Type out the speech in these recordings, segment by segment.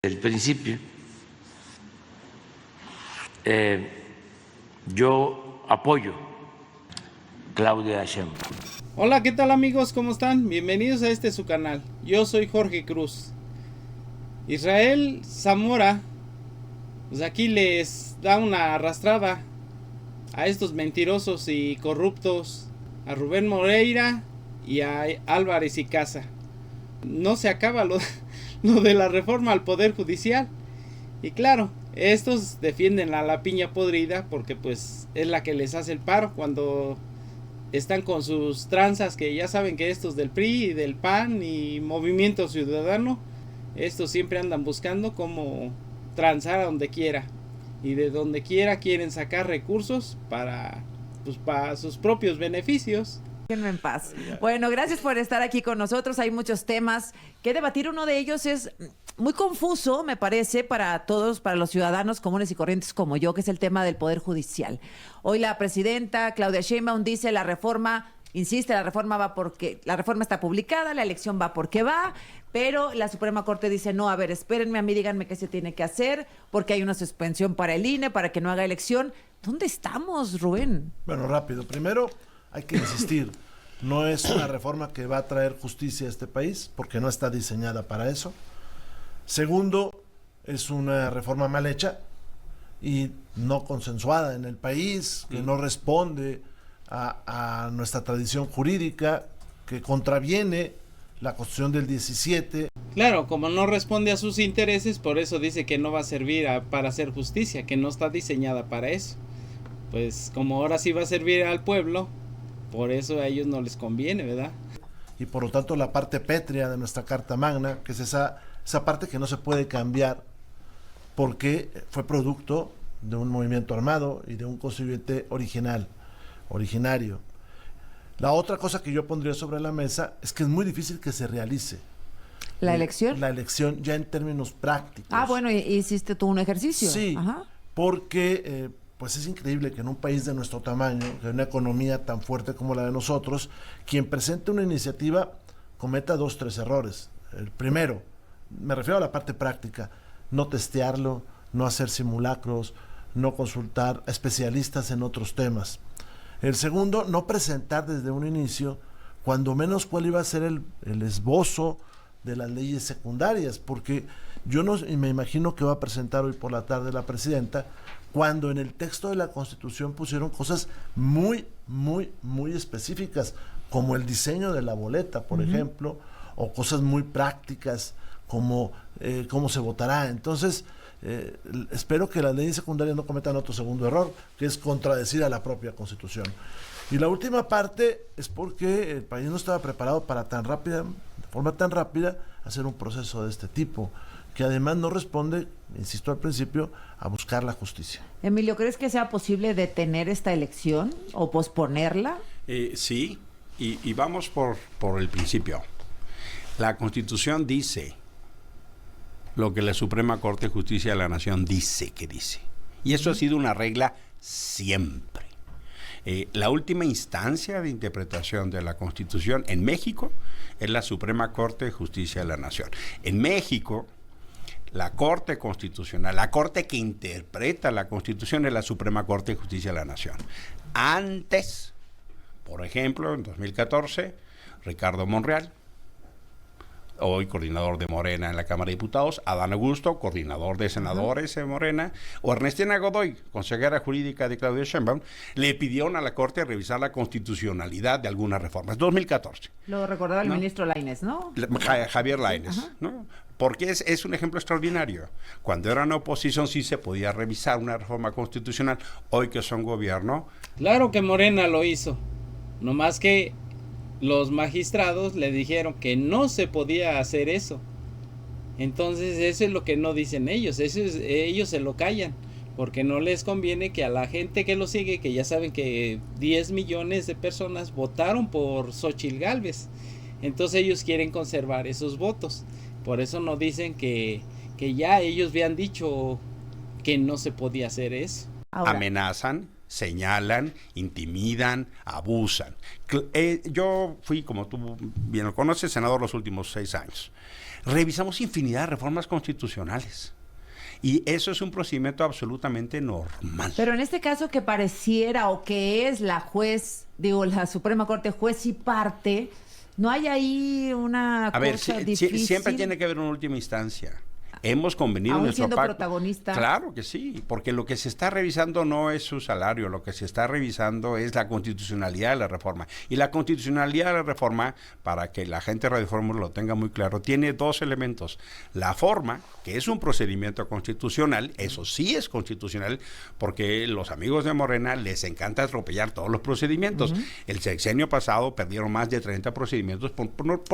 Desde el principio, yo apoyo a Claudia Sheinbaum. Hola, ¿qué tal amigos? ¿Cómo están? Bienvenidos a su canal. Yo soy Jorge Cruz. Israel Zamora, pues aquí les da una arrastrada a estos mentirosos y corruptos, a Rubén Moreira y a Álvarez y Casa. No se acaba lo de la reforma al Poder Judicial. Y claro, estos defienden a la piña podrida porque pues es la que les hace el paro cuando están con sus tranzas, que ya saben que estos del PRI y del PAN y Movimiento Ciudadano, estos siempre andan buscando cómo transar a donde quiera. Y de donde quiera quieren sacar recursos para sus propios beneficios. Déjenme en paz. Bueno, gracias por estar aquí con nosotros. Hay muchos temas que debatir. Uno de ellos es muy confuso, me parece, para todos, para los ciudadanos comunes y corrientes como yo, que es el tema del Poder Judicial. Hoy la presidenta Claudia Sheinbaum dice la reforma, insiste, la reforma está publicada, la elección va porque va, pero la Suprema Corte dice, no, a ver, espérenme, a mí díganme qué se tiene que hacer, porque hay una suspensión para el INE, para que no haga elección. ¿Dónde estamos, Rubén? Bueno, rápido. Primero, hay que insistir, no es una reforma que va a traer justicia a este país, porque no está diseñada para eso. Segundo, es una reforma mal hecha y no consensuada en el país, que no responde a nuestra tradición jurídica, que contraviene la Constitución del 17. Claro, como no responde a sus intereses, por eso dice que no va a servir para hacer justicia, que no está diseñada para eso. Pues como ahora sí va a servir al pueblo, por eso a ellos no les conviene, ¿verdad? Y por lo tanto la parte pétrea de nuestra Carta Magna, que es esa parte que no se puede cambiar, porque fue producto de un movimiento armado y de un constituyente originario. La otra cosa que yo pondría sobre la mesa es que es muy difícil que se realice. ¿La elección? La elección ya en términos prácticos. Ah, bueno, hiciste tú un ejercicio. Sí, ajá, porque pues es increíble que en un país de nuestro tamaño, que una economía tan fuerte como la de nosotros, quien presente una iniciativa cometa 2-3 errores. El primero, me refiero a la parte práctica, no testearlo, no hacer simulacros, no consultar a especialistas en otros temas. El segundo, no presentar desde un inicio, cuando menos cuál iba a ser el esbozo de las leyes secundarias, porque yo no me imagino que va a presentar hoy por la tarde la presidenta, cuando en el texto de la Constitución pusieron cosas muy, muy, muy específicas, como el diseño de la boleta, por ejemplo, o cosas muy prácticas, como cómo se votará. Entonces, espero que las leyes secundarias no cometan otro segundo error, que es contradecir a la propia Constitución. Y la última parte es porque el país no estaba preparado para de forma tan rápida, hacer un proceso de este tipo, que además no responde, insisto al principio, a buscar la justicia. Emilio, ¿crees que sea posible detener esta elección o posponerla? Sí, y vamos por el principio. La Constitución dice lo que la Suprema Corte de Justicia de la Nación dice que dice. Y eso ha sido una regla siempre. La última instancia de interpretación de la Constitución en México es la Suprema Corte de Justicia de la Nación. En México, la Corte Constitucional, la Corte que interpreta la Constitución es la Suprema Corte de Justicia de la Nación. Antes, por ejemplo, en 2014, Ricardo Monreal, hoy coordinador de Morena en la Cámara de Diputados, Adán Augusto, coordinador de senadores de Morena, o Ernestina Godoy, consejera jurídica de Claudia Sheinbaum, le pidieron a la Corte revisar la constitucionalidad de algunas reformas. 2014. Lo recordaba el ministro Lainez, ¿no? Javier Lainez, ¿no? Porque es un ejemplo extraordinario. Cuando eran oposición sí se podía revisar una reforma constitucional. Hoy que son gobierno... Claro que Morena lo hizo, nomás que los magistrados le dijeron que no se podía hacer eso. Entonces eso es lo que no dicen ellos, ellos se lo callan, porque no les conviene que a la gente que lo sigue, que ya saben que 10 millones de personas votaron por Xóchitl Gálvez, entonces ellos quieren conservar esos votos. Por eso no dicen que ya ellos habían dicho que no se podía hacer eso. Ahora, amenazan, señalan, intimidan, abusan. Yo fui, como tú bien lo conoces, senador los últimos 6 años. revisamos infinidad de reformas constitucionales. Y eso es un procedimiento absolutamente normal. Pero en este caso que pareciera o que es la Suprema Corte juez y parte, ¿no hay ahí una cosa difícil? Siempre tiene que haber una última instancia. Hemos convenido en Aún nuestro siendo pacto. protagonista. Claro que sí, porque lo que se está revisando no es su salario, lo que se está revisando es la constitucionalidad de la reforma. Y la constitucionalidad de la reforma, para que la gente de Radio Fórmula lo tenga muy claro, tiene dos elementos. La forma, que es un procedimiento constitucional, eso sí es constitucional, porque los amigos de Morena les encanta atropellar todos los procedimientos. El sexenio pasado perdieron más de 30 procedimientos por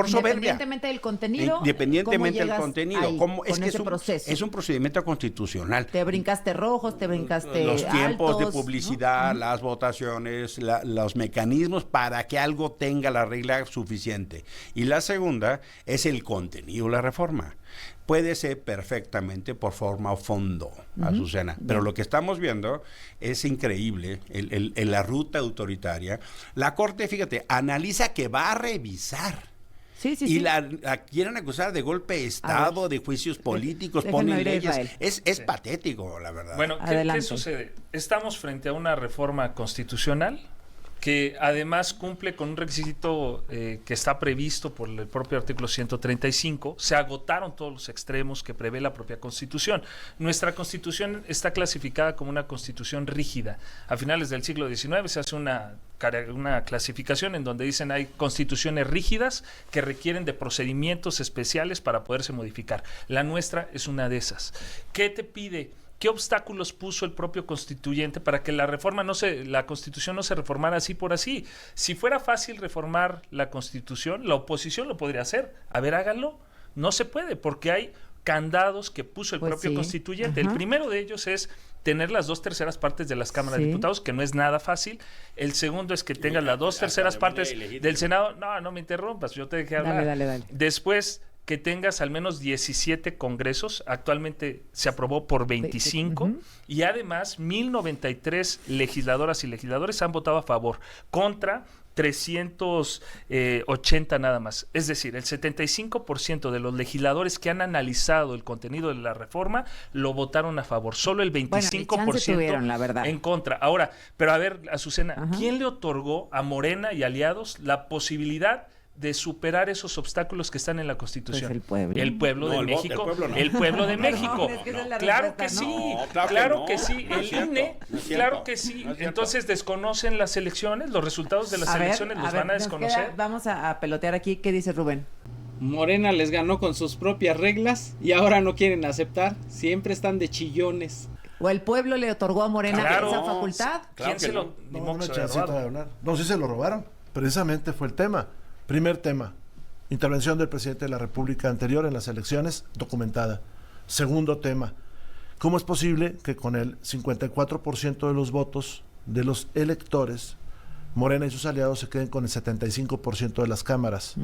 soberbia. Independientemente del contenido. Independientemente del ¿cómo contenido. llegas ahí, ¿Cómo? Es con que ese proceso? es un procedimiento constitucional. Te brincaste rojos, te brincaste Los tiempos de altos, publicidad, ¿no? las votaciones, los mecanismos para que algo tenga la regla suficiente. Y la segunda es el contenido de la reforma. Puede ser perfectamente por forma o fondo, Azucena. Pero lo que estamos viendo es increíble, la ruta autoritaria. La Corte, fíjate, analiza que va a revisar. Sí, sí, Y sí. la quieren acusar de golpe de Estado, de juicios políticos, déjenme ponen oír a leyes. Israel. Es patético, la verdad. Bueno, ¿qué Adelante. sucede? Estamos frente a una reforma constitucional que además cumple con un requisito que está previsto por el propio artículo 135. Se agotaron todos los extremos que prevé la propia Constitución. Nuestra Constitución está clasificada como una Constitución rígida. A finales del siglo XIX se hace una clasificación en donde dicen hay constituciones rígidas que requieren de procedimientos especiales para poderse modificar. La nuestra es una de esas. ¿Qué te pide? ¿Qué obstáculos puso el propio constituyente para que la Constitución no se reformara así por así? Si fuera fácil reformar la Constitución, la oposición lo podría hacer. A ver, háganlo. No se puede, porque hay candados que puso el Pues propio sí. constituyente. Ajá. El primero de ellos es tener las 2/3 partes de las cámaras Sí. de diputados, que no es nada fácil. El segundo es que tengas las 2/3 partes del Senado. No me interrumpas, yo te dejé hablar. Dale. Después, que tengas al menos 17 congresos, actualmente se aprobó por 25, Ujú. y además 1093 legisladoras y legisladores han votado a favor, contra 380 nada más. Es decir, el 75% de los legisladores que han analizado el contenido de la reforma lo votaron a favor, solo el 25% Bueno, ni chance tuvieron, la verdad. en contra. Ahora, pero a ver, Azucena, Ajá. ¿quién le otorgó a Morena y aliados la posibilidad de superar esos obstáculos que están en la Constitución? Pues el pueblo. El pueblo No, de el voto, México. el pueblo no. El pueblo de Perdón, México. es que esa es la Claro que respuesta, sí. ¿no? Claro que sí. No es El cierto, INE, no es cierto, claro que sí. no es cierto. Entonces desconocen las elecciones, los resultados de las elecciones los van a nos desconocer. queda- vamos a pelotear aquí. ¿Qué dice Rubén? Morena les ganó con sus propias reglas y ahora no quieren aceptar. Siempre están de chillones. ¿O el pueblo le otorgó a Morena Claro. esa facultad? Claro ¿Quién que se no. lo ni No, modo dame que se lo haya chancita de robado? hablar. No, sí se lo robaron. Precisamente fue el tema. Primer tema. Intervención del presidente de la República anterior en las elecciones, documentada. Segundo tema. ¿Cómo es posible que con el 54% de los votos de los electores, Morena y sus aliados se queden con el 75% de las cámaras?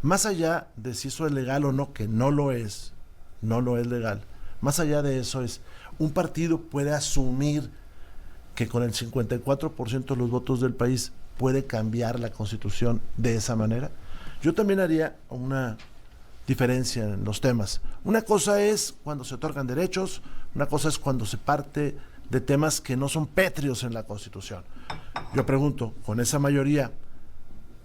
Más allá de si eso es legal o no, que no lo es legal. Más allá de eso es, un partido puede asumir que con el 54% de los votos del país puede cambiar la Constitución de esa manera. Yo también haría una diferencia en los temas. Una cosa es cuando se otorgan derechos, una cosa es cuando se parte de temas que no son pétreos en la Constitución. Yo pregunto, con esa mayoría,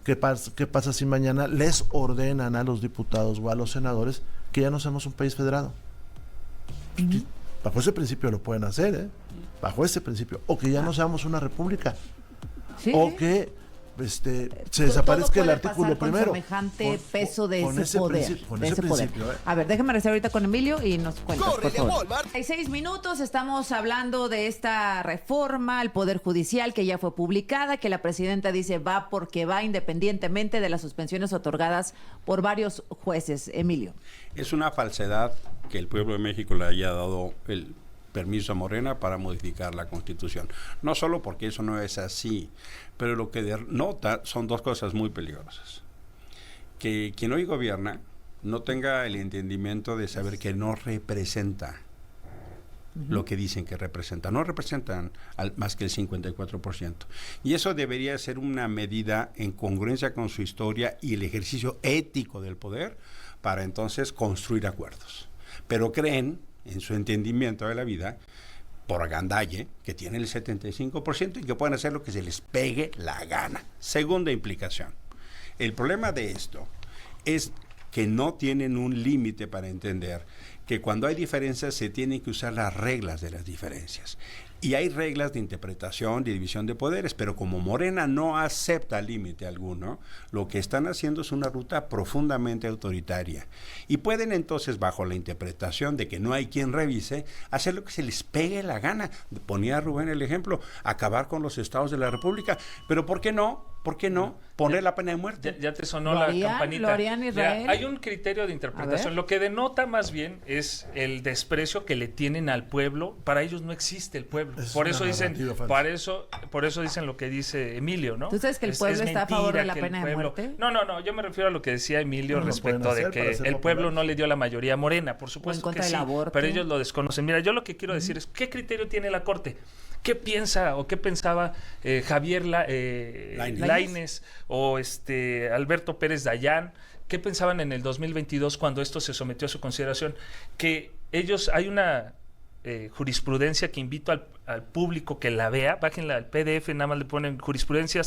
¿qué pasa si mañana les ordenan a los diputados o a los senadores que ya no somos un país federado? Bajo ese principio lo pueden hacer, ¿eh? Bajo ese principio. O que ya no seamos una república. Sí. O que se Todo desaparezca el puede artículo pasar con primero. semejante peso de con ese poder. con de ese ese poder. principio, ¿eh? A ver, déjame regresar ahorita con Emilio y nos cuentas, por Córrele a favor. Walmart. Hay 6 minutos, estamos hablando de esta reforma al Poder Judicial que ya fue publicada, que la presidenta dice va porque va independientemente de las suspensiones otorgadas por varios jueces. Emilio. Es una falsedad que el pueblo de México le haya dado el permiso a Morena para modificar la Constitución. No solo porque eso no es así, pero lo que denota son dos cosas muy peligrosas. Que quien hoy gobierna no tenga el entendimiento de saber que no representa lo que dicen que representan. No representan más que el 54%. Y eso debería ser una medida en congruencia con su historia y el ejercicio ético del poder para entonces construir acuerdos. Pero creen, en su entendimiento de la vida, por agandalle, que tienen el 75% y que pueden hacer lo que se les pegue la gana. Segunda implicación. El problema de esto es que no tienen un límite para entender que cuando hay diferencias se tienen que usar las reglas de las diferencias. Y hay reglas de interpretación, de división de poderes, pero como Morena no acepta límite alguno, lo que están haciendo es una ruta profundamente autoritaria. Y pueden entonces, bajo la interpretación de que no hay quien revise, hacer lo que se les pegue la gana. Ponía Rubén el ejemplo, acabar con los estados de la República. Pero ¿por qué no? ¿Por qué no poner la pena de muerte? Ya te sonó ¿Lo la harían? campanita. ¿Lo harían, Israel? Mira, hay un criterio de interpretación. Lo que denota más bien es el desprecio que le tienen al pueblo. Para ellos no existe el pueblo. Es Por una eso dicen, narrativa falsa. por eso dicen lo que dice Emilio, ¿no? ¿Tú sabes que el pueblo está a favor de la que el pena de pueblo- muerte? No, yo me refiero a lo que decía Emilio No lo respecto pueden de hacer para que ser el pueblo populares. no le dio la mayoría a Morena, por supuesto contra que del sí, aborto. pero ellos lo desconocen. Mira, yo lo que quiero decir es, ¿qué criterio tiene la Corte? ¿Qué piensa o qué pensaba Javier Lainez o Alberto Pérez Dayán? ¿Qué pensaban en el 2022 cuando esto se sometió a su consideración? Que ellos, hay una jurisprudencia que invito al público que la vea, bájenla al PDF, nada más le ponen jurisprudencia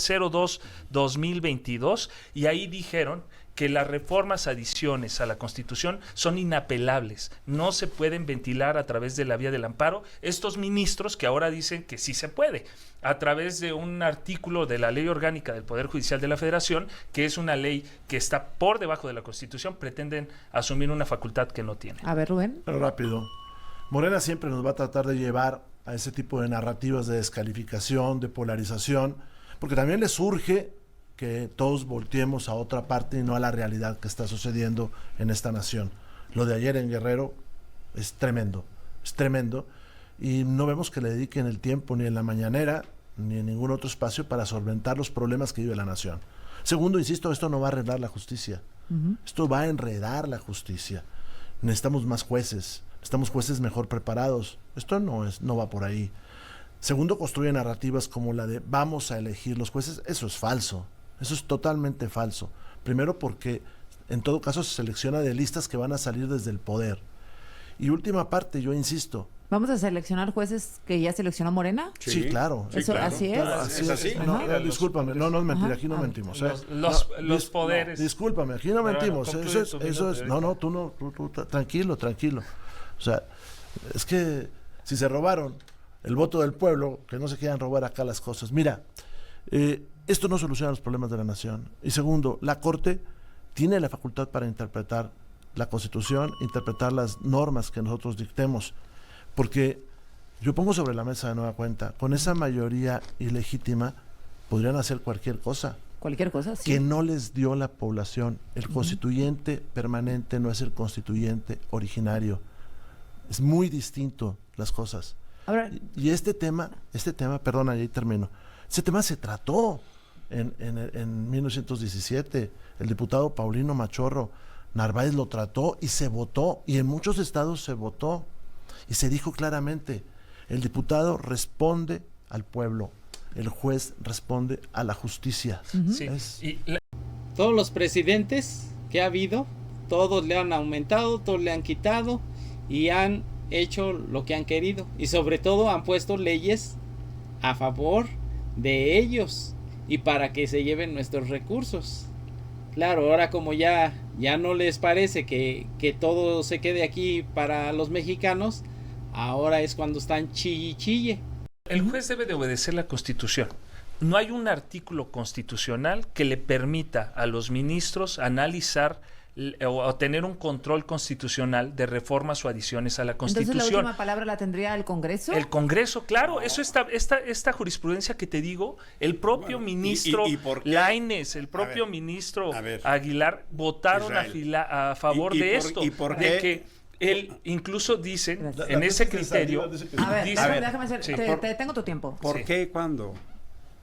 02-2022 y ahí dijeron que las reformas, adiciones a la Constitución son inapelables, no se pueden ventilar a través de la vía del amparo. Estos ministros que ahora dicen que sí se puede, a través de un artículo de la Ley Orgánica del Poder Judicial de la Federación, que es una ley que está por debajo de la Constitución, pretenden asumir una facultad que no tienen. A ver, Rubén. Pero rápido. Morena siempre nos va a tratar de llevar a ese tipo de narrativas de descalificación, de polarización, porque también les surge que todos volteemos a otra parte y no a la realidad que está sucediendo en esta nación. Lo de ayer en Guerrero es tremendo, y no vemos que le dediquen el tiempo ni en la mañanera ni en ningún otro espacio para solventar los problemas que vive la nación. Segundo, insisto, esto no va a arreglar la justicia, esto va a enredar la justicia. Necesitamos más jueces, necesitamos jueces mejor preparados. Esto no va por ahí. Segundo, construye narrativas como la de vamos a elegir los jueces. Eso es falso. Eso es totalmente falso. Primero porque en todo caso se selecciona de listas que van a salir desde el poder. Y última parte, yo insisto. ¿Vamos a seleccionar jueces que ya seleccionó Morena? Sí, claro. Eso, claro. así es. Claro, ¿Es así? No, Mentira, discúlpame, no es mentira, Ajá. aquí no mentimos. Los poderes. Discúlpame, aquí no Pero mentimos. bueno, eso concluye es, tu eso minuto es, tú tranquilo. O sea, es que si se robaron el voto del pueblo, que no se quieran robar acá las cosas. Mira, esto no soluciona los problemas de la nación. Y segundo, la Corte tiene la facultad para interpretar la Constitución, interpretar las normas que nosotros dictemos, porque yo pongo sobre la mesa de nueva cuenta, con esa mayoría ilegítima podrían hacer cualquier cosa Cualquier cosa, sí. que no les dio la población. El constituyente permanente no es el constituyente originario. Es muy distinto las cosas. Ahora, Y este tema, perdona, ahí termino. Ese tema se trató en 1917. El diputado Paulino Machorro Narváez lo trató y se votó. Y en muchos estados se votó. Y se dijo claramente, el diputado responde al pueblo. El juez responde a la justicia. Sí. Y Todos los presidentes que ha habido, todos le han aumentado, todos le han quitado y han hecho lo que han querido. Y sobre todo han puesto leyes a favor de ellos y para que se lleven nuestros recursos. Claro, ahora como ya no les parece que todo se quede aquí para los mexicanos, ahora es cuando están chille. el juez debe de obedecer la Constitución. No hay un artículo constitucional que le permita a los ministros analizar o tener un control constitucional de reformas o adiciones a la Constitución. entonces la última palabra la tendría el Congreso. El Congreso, claro, eso esta jurisprudencia que te digo, el propio Bueno, ministro ¿y por qué? Lainez, el propio ver, ministro a ver. Aguilar votaron Israel. a favor ¿Y de por- esto, y por de qué? que él incluso dicen Gracias. en ese criterio, A ver, dice- déjame hacer, sí, te tengo tu tiempo. ¿Por Sí. qué cuando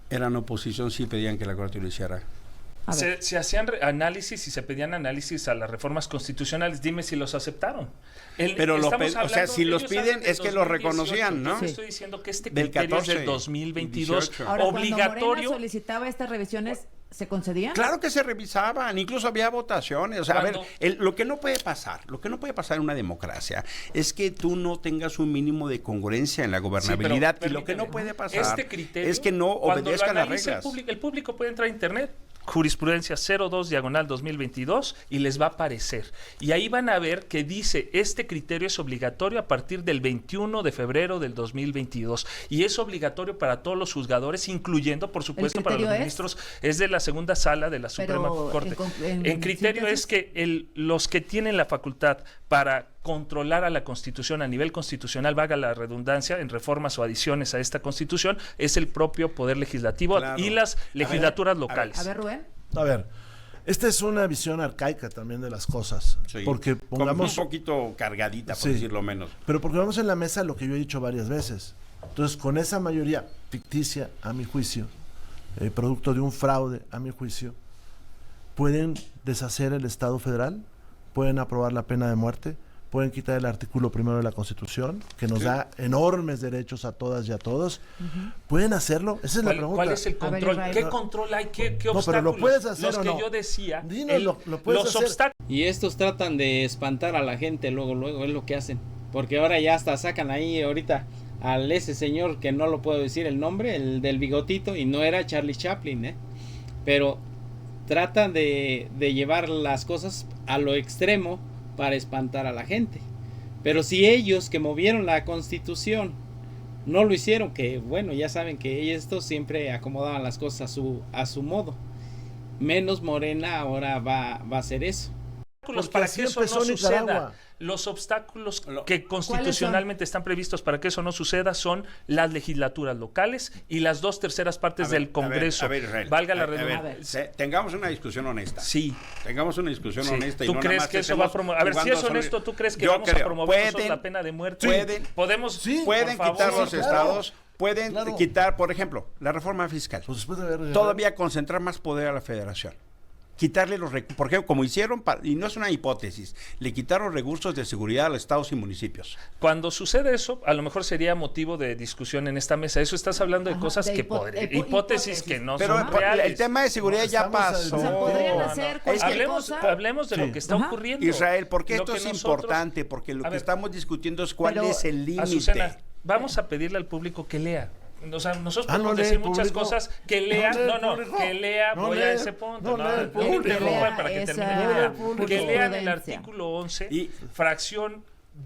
eran oposición sí pedían que la Corte lo hiciera? A ver. Se hacían análisis y se pedían análisis a las reformas constitucionales. Dime si los aceptaron. Pero estamos o sea, si los ellos piden hablan de es que los 2018. reconocían, ¿no? Yo estoy diciendo que este Del criterio 14 es del 2022. 18. Ahora, cuando Obligatorio. Morena solicitaba estas revisiones, ¿se concedían? Claro que se revisaban, incluso había votaciones. O sea, Cuando- a ver, lo que no puede pasar en una democracia es que tú no tengas un mínimo de congruencia en la gobernabilidad. pero y lo que no permíteme, puede pasar este criterio, es que no cuando lo obedezcan las analice reglas. El público puede entrar a internet, jurisprudencia 02/2022, y les va a aparecer. Y ahí van a ver que dice, este criterio es obligatorio a partir del 21 de febrero del 2022. Y es obligatorio para todos los juzgadores, incluyendo, por supuesto, para los criterio es? ministros. Es de la segunda sala de la Suprema Pero, Corte. en criterio síntesis. es que los que tienen la facultad para controlar a la Constitución a nivel constitucional, valga la redundancia, en reformas o adiciones a esta Constitución, es el propio Poder Legislativo Claro. y las legislaturas a ver, locales. A ver, Rubén. A ver, esta es una visión arcaica también de las cosas. Sí, Porque como pongamos... un poquito cargadita, por Sí. decirlo menos. Pero porque vamos en la mesa lo que yo he dicho varias veces. Entonces, con esa mayoría ficticia, a mi juicio, producto de un fraude, a mi juicio, pueden deshacer el Estado federal, pueden aprobar la pena de muerte, pueden quitar el artículo 1 de la Constitución, que nos da enormes derechos a todas y a todos. ¿Pueden hacerlo? Esa es la pregunta. ¿Cuál es el A ver, control? Israel. ¿Qué control hay? ¿Qué pero obstáculos? ¿lo puedes hacer los o que no? yo decía. Dinos, ¿lo puedes los hacer? obstáculos. Y estos tratan de espantar a la gente luego, es lo que hacen. Porque ahora ya hasta sacan ahí ahorita al ese señor que no lo puedo decir el nombre, el del bigotito, y no era Charlie Chaplin, pero tratan de llevar las cosas a lo extremo para espantar a la gente. Pero si ellos que movieron la Constitución no lo hicieron, que bueno, ya saben que estos siempre acomodaban las cosas a su modo. Menos Morena ahora va a hacer eso. Porque Para así que eso no empezó suceda. Nicaragua. Los obstáculos Lo- que constitucionalmente están previstos para que eso no suceda son las legislaturas locales y las 2/3 partes del Congreso. A ver, Israel, Valga la a ver, redundancia. tengamos una discusión honesta. Sí. Tengamos una discusión Sí. honesta. Y ¿Tú no crees nada más que eso va a estemos promover? A ver, si jugando es solo- honesto, ¿tú crees que Yo vamos a creo, promover nosotros pueden- la pena de muerte? pueden- Podemos. Sí. Pueden por favor. quitar los Sí, claro. estados, pueden Claro. quitar, por ejemplo, la reforma fiscal. Pues después de haber... Todavía concentrar más poder a la federación. Quitarle los recursos, porque como hicieron, y no es una hipótesis, le quitaron recursos de seguridad a los estados y municipios. Cuando sucede eso, a lo mejor sería motivo de discusión en esta mesa. Eso estás hablando de Ajá, cosas de que hipótesis que no Pero son el reales. tema de seguridad ya Estamos al- pasó. O sea, podrían No, hacer no. cualquier Hablemos, cosa. hablemos de Sí. lo que está Ajá. ocurriendo. Israel, porque Lo esto que es nosotros- importante, porque lo A que ver, estamos discutiendo es cuál pero, es el límite. Azucena, vamos a pedirle al público que lea. O sea, nosotros Ah, podemos no lee decir el muchas público. cosas, que lea, No lee el no, público. que lea, No voy lee- a ese punto, no lee el no, que público. interrumpan para que Esa termine No lee el de leer. público. Que lean el Jurisprudencia. artículo 11, Y- fracción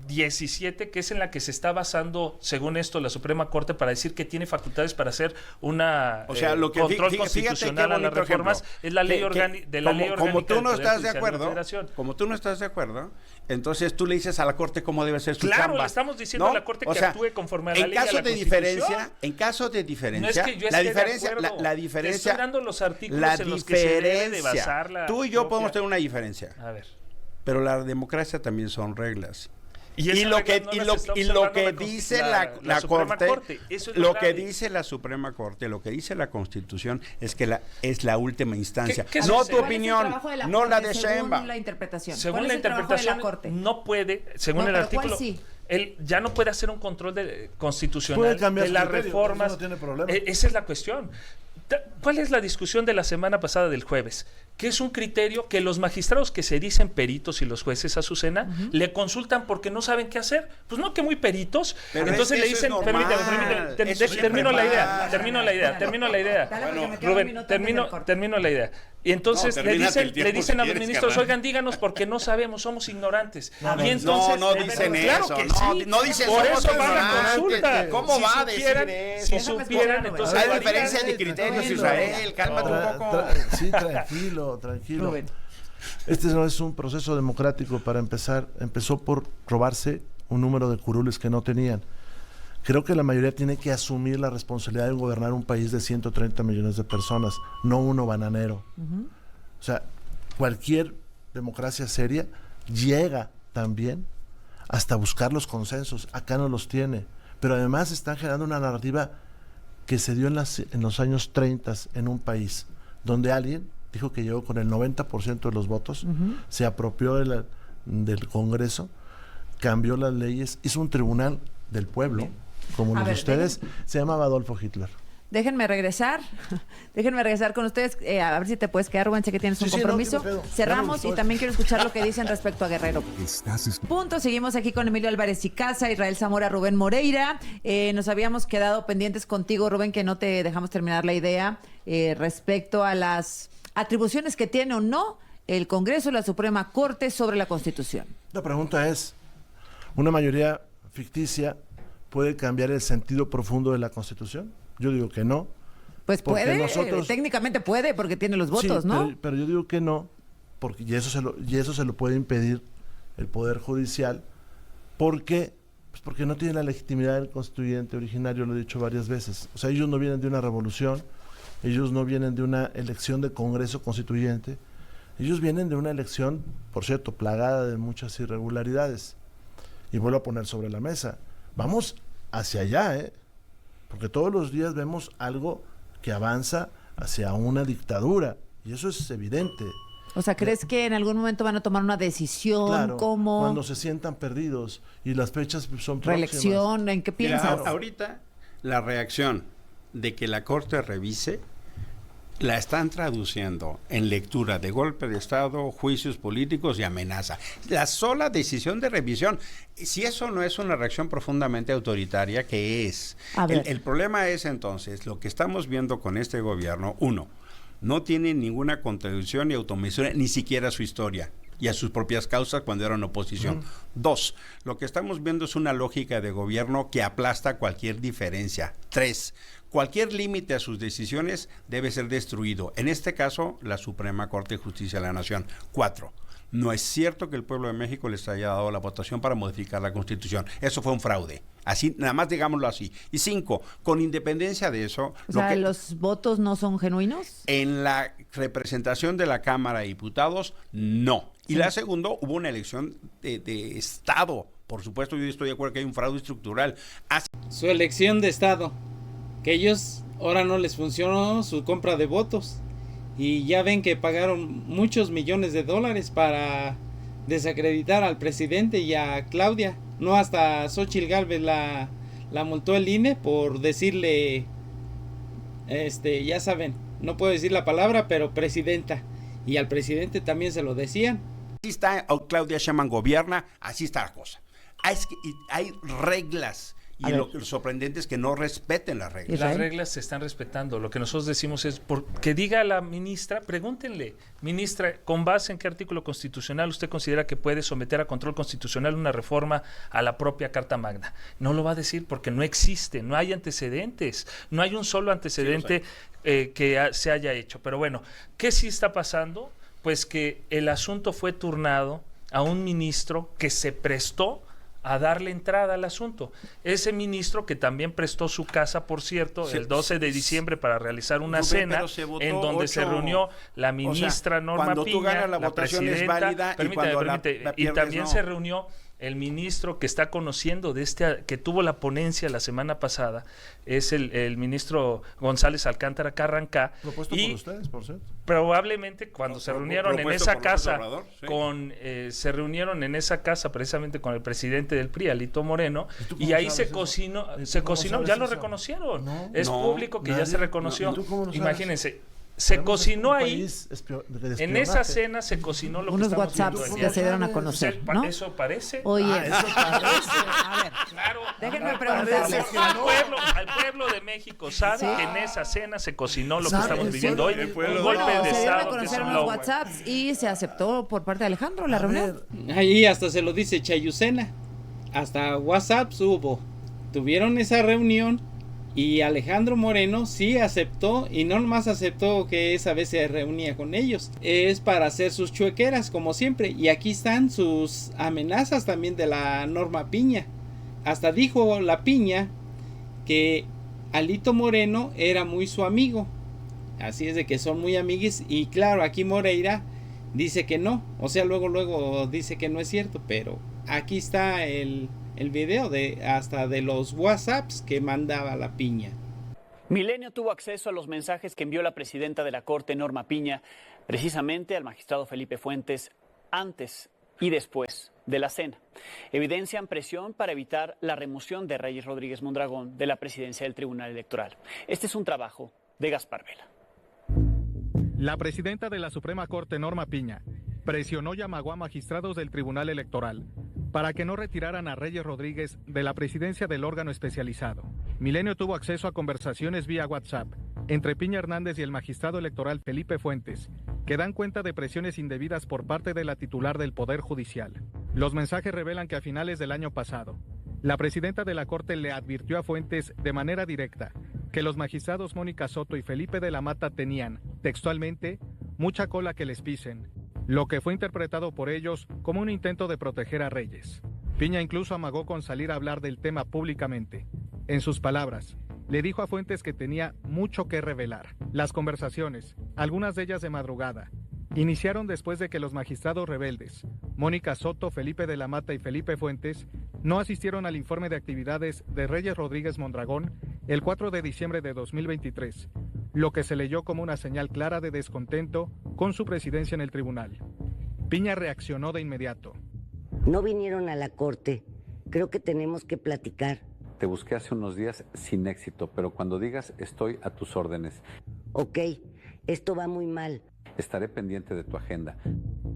17, que es en la que se está basando, según esto, la Suprema Corte para decir que tiene facultades para hacer una O sea, lo que control fíjate qué constitucional a las bonito reformas ejemplo. es la ley de la ley como orgánica tú no del Poder estás de Judicial acuerdo, la Federación. como tú no estás de acuerdo, entonces tú le dices a la corte cómo debe ser su Claro, chamba. le estamos diciendo a la Corte que actúe conforme a la en ley y a caso la de Constitución. diferencia, en caso de No diferencia, es que yo la esté diferencia, de acuerdo. la Te diferencia, estoy dando los artículos la en los que se debe de diferencia. basar la Tú y yo propia- podemos tener una diferencia, A ver. pero la democracia también son reglas. Y Y esas lo que reglas no las está y lo observando que la dice la la Suprema Corte, Eso es lo que grave. dice la Suprema Corte, lo que dice la Constitución es que es la última instancia. ¿Qué no sucede? tu ¿Cuál es el opinión, trabajo de la no la Corte de según Sheinbaum. la interpretación? Según ¿Cuál la es el trabajo de interpretación, la Corte? no puede, según No, el pero ¿cuál artículo, sí? él ya no puede hacer un control constitucional Puede cambiar de su las criterio, reformas. eso no tiene problema. Esa es la cuestión. ¿Cuál es la discusión de la semana pasada del jueves? Que es un criterio que los magistrados que se dicen peritos y los jueces, Azucena, le consultan porque no saben qué hacer. Pues no que muy peritos. Pero Entonces es le que eso dicen, es normal. permíteme, Eso siempre termino la idea, pasa. termino la idea. Dale, porque me queda un Rubén, minuto antes del corte. termino la idea. Y entonces No, le termínate el dicen tiempo si a los quieres, ministros, carnal. oigan, díganos porque no sabemos, somos ignorantes. ver. Y entonces, no dicen claro eso, que no, sí. no dicen Por somos eso va la ignorantes. consulta. ¿Cómo Si va a supieran- decir eso? Si Déjame supieran, escuchar, entonces Rubén. Hay lo harían. diferencia de criterios, Tranquilo. Israel, cálmate un poco. Sí, tranquilo. Rubén. Este no es un proceso democrático para empezar. Empezó por robarse un número de curules que no tenían. Creo que la mayoría tiene que asumir la responsabilidad de gobernar un país de 130 millones de personas, no uno bananero. O sea, cualquier democracia seria llega también hasta buscar los consensos. Acá no los tiene. Pero además están generando una narrativa que se dio en los años 30 en un país donde alguien dijo que llegó con el 90% de los votos, se apropió del Congreso, cambió las leyes, hizo un tribunal del pueblo, como A los de ver, ustedes, se llamaba Adolfo Hitler. Déjenme regresar con ustedes, a ver si te puedes quedar, Rubén, sé que tienes un Sí, compromiso. no, qué pedo. Cerramos Claro, y también quiero escuchar lo que dicen respecto a Guerrero. Punto, seguimos aquí con Emilio Álvarez y Casa, Israel Zamora, Rubén Moreira. Nos habíamos quedado pendientes contigo, Rubén, que no te dejamos terminar la idea respecto a las atribuciones que tiene o no el Congreso y la Suprema Corte sobre la Constitución. La pregunta es, ¿una mayoría ficticia puede cambiar el sentido profundo de la Constitución? Yo digo que no. Pues Porque puede, nosotros- técnicamente puede, porque tiene los votos, Sí, ¿no? pero yo digo que no, porque y eso se lo puede impedir el Poder Judicial, porque pues porque no tiene la legitimidad del constituyente originario, lo he dicho varias veces. O sea, ellos no vienen de una revolución, ellos no vienen de una elección de Congreso Constituyente, ellos vienen de una elección, por cierto, plagada de muchas irregularidades. Y vuelvo a poner sobre la mesa, vamos hacia allá, porque todos los días vemos algo que avanza hacia una dictadura, y eso es evidente. O sea, ¿crees que en algún momento van a tomar una decisión Claro, como cuando se sientan perdidos y las fechas son próximas. reelección? ¿En qué Mira, piensas? ahorita la reacción de que la Corte revise la están traduciendo en lectura de golpe de Estado, juicios políticos y amenaza. La sola decisión de revisión, si eso no es una reacción profundamente autoritaria, ¿qué es? A ver. El problema es entonces, lo que estamos viendo con este gobierno, uno, no tiene ninguna contradicción ni automesura, ni siquiera su historia y a sus propias causas cuando eran oposición. Dos, lo que estamos viendo es una lógica de gobierno que aplasta cualquier diferencia. Tres, cualquier límite a sus decisiones debe ser destruido. En este caso, la Suprema Corte de Justicia de la Nación. Cuatro, no es cierto que el pueblo de México les haya dado la votación para modificar la Constitución. Eso fue un fraude. Así, nada más digámoslo así. Y cinco, con independencia de eso... O sea, ¿los votos no son genuinos? En la representación de la Cámara de Diputados, no. Y la segunda, hubo una elección de Estado. Por supuesto, yo estoy de acuerdo que hay un fraude estructural. Su elección de Estado, que ellos ahora no les funcionó su compra de votos y ya ven que pagaron muchos millones de dólares para desacreditar al presidente y a Claudia. No, hasta Xóchitl Gálvez la multó el INE por decirle, ya saben, no puedo decir la palabra, pero presidenta, y al presidente también se lo decían. Así está, Claudia Sheinbaum gobierna, así está la cosa. Hay reglas. Y lo sorprendente es que no respeten las reglas. Las reglas se están respetando. Lo que nosotros decimos es, que diga a la ministra, pregúntenle, ministra, ¿con base en qué artículo constitucional usted considera que puede someter a control constitucional una reforma a la propia Carta Magna? No lo va a decir porque no existe, no hay antecedentes, no hay un solo antecedente que se haya hecho. Pero bueno, ¿qué sí está pasando? Pues que el asunto fue turnado a un ministro que se prestó a darle entrada al asunto. Ese ministro que también prestó su casa, por cierto, el 12 de diciembre para realizar una cena en donde se reunió la ministra Norma cuando tú Piña, ganas la votación es válida, y cuando la y pierdes, también no. se reunió el ministro que está conociendo que tuvo la ponencia la semana pasada, es el ministro González Alcántara Carrancá. Propuesto y por ustedes, por cierto. probablemente cuando se reunieron en propuesto esa por López casa Obrador, sí. se reunieron en esa casa precisamente con el presidente del PRI, Alito Moreno, ¿Y tú y cómo ahí sabes se eso? cocinó, ¿Y tú se cómo cocinó, sabes ya lo eso? reconocieron, No, es no, público que ya nadie. se reconoció. ¿Y tú cómo lo sabes? Imagínense, se cocinó Un ahí, país de en esa espionaje. cena se cocinó lo Unos que estamos WhatsApps viendo el ya día se de hoy. dieron a conocer, ¿no? Eso parece. Oye, Eso parece. a ver, Claro, déjenme parece preguntarles. que al pueblo de México sabe Sí. que en esa cena se cocinó lo que ¿Sabe? estamos ¿En viviendo hoy, serio? un pueblo golpe de- de Se dieron a Estado que es conocer un unos low. WhatsApps y se aceptó por parte de Alejandro la A reunión. ver, Ahí hasta se lo dice Chayucena. Hasta WhatsApp hubo. Tuvieron esa reunión y Alejandro Moreno sí aceptó, y no nomás aceptó que esa vez se reunía con ellos, es para hacer sus chuequeras como siempre. Y aquí están sus amenazas también de la Norma Piña. Hasta dijo la Piña que Alito Moreno era muy su amigo. Así es de que son muy amiguis. Y claro, aquí Moreira dice que no, o sea, luego dice que no es cierto, pero aquí está el video hasta de los WhatsApps que mandaba la Piña. Milenio tuvo acceso a los mensajes que envió la presidenta de la Corte, Norma Piña, precisamente al magistrado Felipe Fuentes antes y después de la cena. Evidencian presión para evitar la remoción de Reyes Rodríguez Mondragón de la presidencia del Tribunal Electoral. Este es un trabajo de Gaspar Vela. La presidenta de la Suprema Corte, Norma Piña, presionó y amagó a magistrados del Tribunal Electoral para que no retiraran a Reyes Rodríguez de la presidencia del órgano especializado. Milenio tuvo acceso a conversaciones vía WhatsApp entre Piña Hernández y el magistrado electoral Felipe Fuentes, que dan cuenta de presiones indebidas por parte de la titular del Poder Judicial. Los mensajes revelan que a finales del año pasado, la presidenta de la Corte le advirtió a Fuentes de manera directa que los magistrados Mónica Soto y Felipe de la Mata tenían, textualmente, mucha cola que les pisen, lo que fue interpretado por ellos como un intento de proteger a Reyes. Piña incluso amagó con salir a hablar del tema públicamente. En sus palabras, le dijo a Fuentes que tenía mucho que revelar. Las conversaciones, algunas de ellas de madrugada, iniciaron después de que los magistrados rebeldes, Mónica Soto, Felipe de la Mata y Felipe Fuentes, no asistieron al informe de actividades de Reyes Rodríguez Mondragón el 4 de diciembre de 2023, lo que se leyó como una señal clara de descontento con su presidencia en el tribunal. Piña reaccionó de inmediato. No vinieron a la corte, creo que tenemos que platicar. Te busqué hace unos días sin éxito, pero cuando digas estoy a tus órdenes. Ok, esto va muy mal. Estaré pendiente de tu agenda.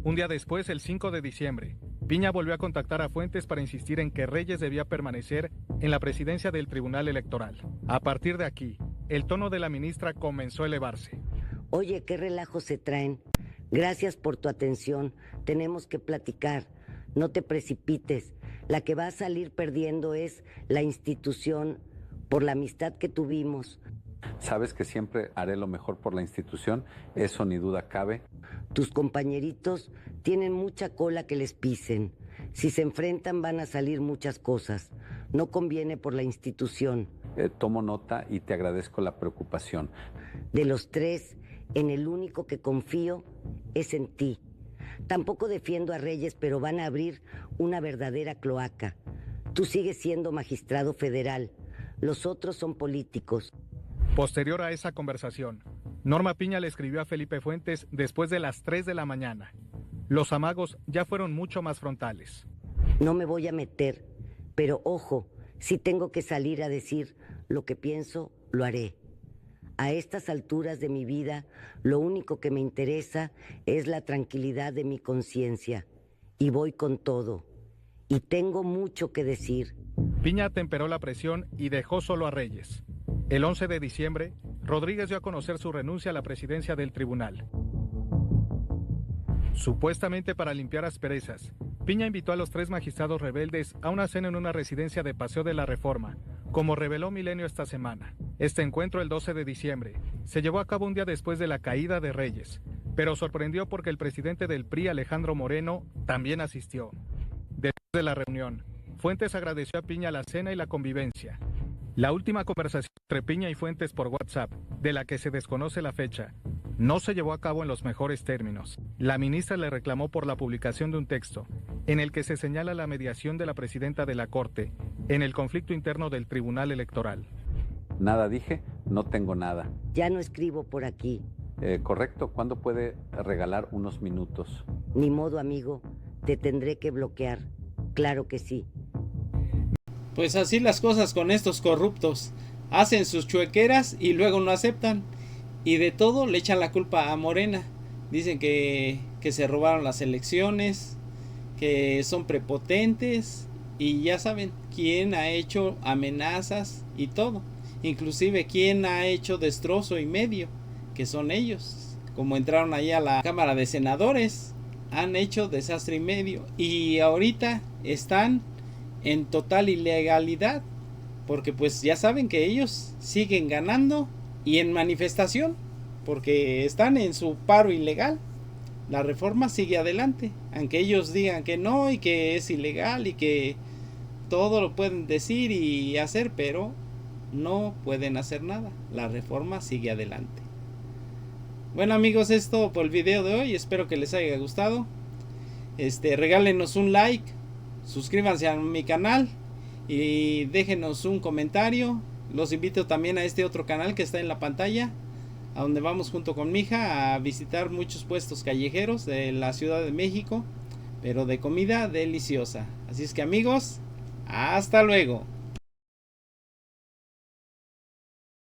Un día después, el 5 de diciembre, Piña volvió a contactar a Fuentes para insistir en que Reyes debía permanecer en la presidencia del Tribunal Electoral. A partir de aquí, el tono de la ministra comenzó a elevarse. Oye, qué relajo se traen. Gracias por tu atención. Tenemos que platicar. No te precipites. La que va a salir perdiendo es la institución por la amistad que tuvimos. Sabes que siempre haré lo mejor por la institución, eso ni duda cabe. Tus compañeritos tienen mucha cola que les pisen. Si se enfrentan van a salir muchas cosas. No conviene por la institución. Tomo nota y te agradezco la preocupación. De los tres, en el único que confío es en ti. Tampoco defiendo a Reyes, pero van a abrir una verdadera cloaca. Tú sigues siendo magistrado federal. Los otros son políticos. Posterior a esa conversación, Norma Piña le escribió a Felipe Fuentes después de las 3 de la mañana. Los amagos ya fueron mucho más frontales. No me voy a meter, pero ojo, si tengo que salir a decir lo que pienso, lo haré. A estas alturas de mi vida, lo único que me interesa es la tranquilidad de mi conciencia. Y voy con todo. Y tengo mucho que decir. Piña atemperó la presión y dejó solo a Reyes. El 11 de diciembre, Rodríguez dio a conocer su renuncia a la presidencia del tribunal. Supuestamente para limpiar asperezas, Piña invitó a los 3 magistrados rebeldes a una cena en una residencia de Paseo de la Reforma, como reveló Milenio esta semana. Este encuentro, el 12 de diciembre, se llevó a cabo un día después de la caída de Reyes, pero sorprendió porque el presidente del PRI, Alejandro Moreno, también asistió. Después de la reunión, Fuentes agradeció a Piña la cena y la convivencia. La última conversación entre Piña y Fuentes por WhatsApp, de la que se desconoce la fecha, no se llevó a cabo en los mejores términos. La ministra le reclamó por la publicación de un texto en el que se señala la mediación de la presidenta de la Corte en el conflicto interno del Tribunal Electoral. Nada dije, no tengo nada. Ya no escribo por aquí. Correcto, ¿cuándo puede regalar unos minutos? Ni modo, amigo, te tendré que bloquear. Claro que sí. Pues así las cosas con estos corruptos. Hacen sus chuequeras y luego no aceptan. Y de todo le echan la culpa a Morena. Dicen que se robaron las elecciones, que son prepotentes. Y ya saben quién ha hecho amenazas y todo. Inclusive quién ha hecho destrozo y medio, que son ellos. Como entraron ahí a la Cámara de Senadores, han hecho desastre y medio. Y ahorita están en total ilegalidad, porque pues ya saben que ellos siguen ganando y en manifestación, porque están en su paro ilegal. La reforma sigue adelante, aunque ellos digan que no y que es ilegal y que todo lo pueden decir y hacer, pero no pueden hacer nada. La reforma sigue adelante. Bueno amigos, es todo por el video de hoy. Espero que les haya gustado. Regálenos un like, suscríbanse a mi canal y déjenos un comentario. Los invito también a este otro canal que está en la pantalla, a donde vamos junto con mi hija a visitar muchos puestos callejeros de la Ciudad de México, pero de comida deliciosa. Así es que amigos, hasta luego.